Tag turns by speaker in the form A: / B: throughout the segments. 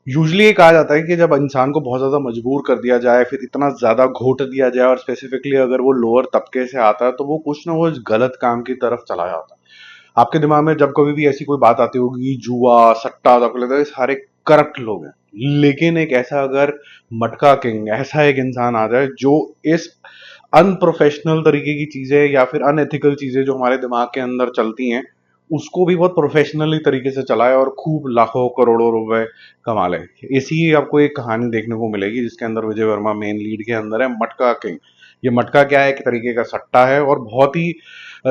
A: Usually ये कहा जाता है कि जब इंसान को बहुत ज्यादा मजबूर कर दिया जाए, फिर इतना ज्यादा घोट दिया जाए, और स्पेसिफिकली अगर वो लोअर तबके से आता है, तो वो कुछ ना कुछ गलत काम की तरफ चला जाता है। आपके दिमाग में जब कभी भी ऐसी कोई बात आती होगी, जुआ, सट्टा, तो आपको लगता है ये सारे करप्ट लोग हैं। लेकिन एक ऐसा अगर मटका किंग, ऐसा एक इंसान आ जाए जो इस अनप्रोफेशनल तरीके की चीजें या फिर अनएथिकल चीजें जो हमारे दिमाग के अंदर चलती हैं, उसको भी बहुत प्रोफेशनली तरीके से चलाए और खूब लाखों करोड़ों रुपए कमा ले। इसी आपको एक कहानी देखने को मिलेगी जिसके अंदर विजय वर्मा मेन लीड के अंदर है, मटका किंग। ये मटका क्या है, एक तरीके का सट्टा है, और बहुत ही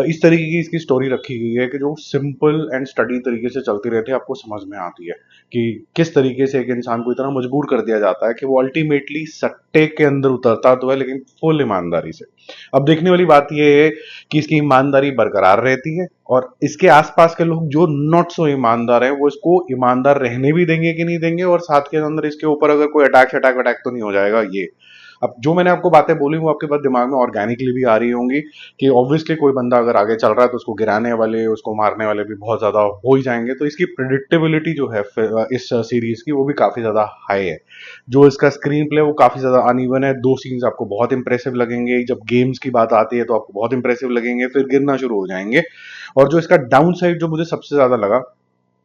A: इस तरीके की इसकी स्टोरी रखी गई है कि जो सिंपल एंड स्टडी तरीके से चलती रहती है, आपको समझ में आती है कि किस तरीके से एक इंसान को इतना मजबूर कर दिया जाता है कि वो अल्टीमेटली सट्टे के अंदर उतरता तो है, लेकिन फुल ईमानदारी से। अब देखने वाली बात यह है कि इसकी ईमानदारी बरकरार रहती है, और इसके आसपास के लोग जो नॉट सो ईमानदार हैं, वो इसको ईमानदार रहने भी देंगे कि नहीं देंगे, और साथ के अंदर इसके ऊपर अगर कोई अटैक अटैक अटैक तो नहीं हो जाएगा ये। अब जो मैंने आपको बातें बोली वो आपके पास दिमाग में ऑर्गेनिकली भी आ रही होंगी कि ऑब्वियसली कोई बंदा अगर आगे चल रहा है तो उसको गिराने वाले, उसको मारने वाले भी बहुत ज्यादा हो ही जाएंगे, तो इसकी प्रिडिक्टेबिलिटी जो है इस सीरीज की, वो भी काफी ज्यादा हाई है। जो इसका स्क्रीन प्ले वो काफी ज्यादा अनइवन है। दो सीन्स आपको बहुत इंप्रेसिव लगेंगे, जब गेम्स की बात आती है तो आपको बहुत इंप्रेसिव लगेंगे, फिर गिरना शुरू हो जाएंगे। और जो इसका डाउन साइड जो मुझे सबसे ज्यादा लगा,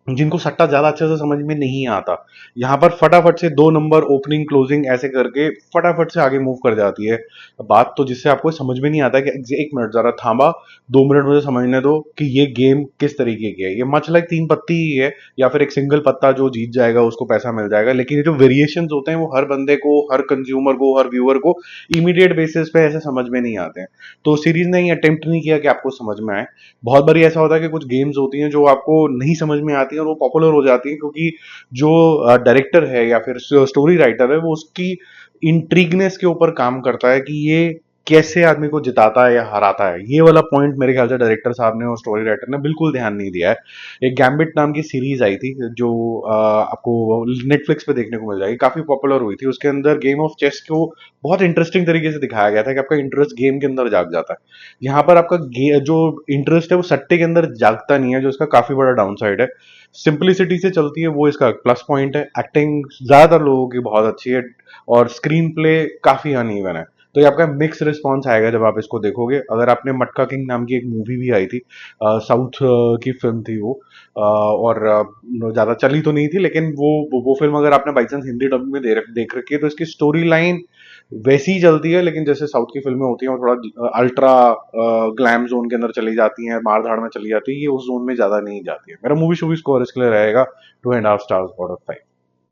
A: जिनको सट्टा ज्यादा अच्छे से समझ में नहीं आता, यहाँ पर फटाफट से 2 नंबर ओपनिंग क्लोजिंग ऐसे करके फटाफट से आगे मूव कर जाती है बात, तो जिससे आपको समझ में नहीं आता कि एक मिनट जरा थांबा, 2 मिनट मुझे समझने दो कि ये गेम किस तरीके की है। ये मच लाइक 3 पत्ती ही है, या फिर एक सिंगल पत्ता जो जीत जाएगा उसको पैसा मिल जाएगा, लेकिन ये जो वेरिएशन होते हैं वो हर बंदे को, हर कंज्यूमर को, हर व्यूअर को इमीडिएट बेसिस पे ऐसे समझ में नहीं आते हैं। तो सीरीज ने ये अटेम्प्ट नहीं किया कि आपको समझ में आए। बहुत बारी ऐसा होता है कि कुछ गेम्स होती हैं जो आपको नहीं समझ में आती हैं और वो पॉपुलर हो जाती हैं क्योंकि जो डायरेक्टर है या फिर स्टोरी राइटर है वो उसकी इंट्रिगनेस के ऊपर काम करता है कि ये कैसे आदमी को जिताता है या हराता है। ये वाला पॉइंट मेरे ख्याल से डायरेक्टर साहब ने और स्टोरी राइटर ने बिल्कुल ध्यान नहीं दिया है। एक गैम्बिट नाम की सीरीज आई थी जो आपको नेटफ्लिक्स पे देखने को मिल जाएगी, काफी पॉपुलर हुई थी। उसके अंदर गेम ऑफ चेस को बहुत इंटरेस्टिंग तरीके से दिखाया गया था कि आपका इंटरेस्ट गेम के अंदर जाग जाता है। यहाँ पर आपका जो इंटरेस्ट है वो सट्टे के अंदर जागता नहीं है, जो इसका काफी बड़ा डाउन साइड है। सिंपलिसिटी से चलती है वो इसका प्लस पॉइंट है। एक्टिंग ज्यादातर लोगों की बहुत अच्छी है, और स्क्रीन प्ले काफी अनइवन है। तो ये आपका मिक्स रिस्पॉन्स आएगा जब आप इसको देखोगे। अगर आपने मटका किंग नाम की एक मूवी भी आई थी, साउथ की फिल्म थी वो, और ज्यादा चली तो नहीं थी, लेकिन वो फिल्म अगर आपने बाई चांस हिंदी डब में देख रखी है तो इसकी स्टोरी लाइन वैसी ही चलती है, लेकिन जैसे साउथ की फिल्में होती हैं वो थोड़ा अल्ट्रा ग्लैम जोन के अंदर चली जाती हैं, मार धाड़ में चली जाती है, ये उस जोन में ज्यादा नहीं जाती है। मेरा मूवी शूवी स्कोर इसके लिए रहेगा 2.5 स्टार्स आउट ऑफ 5।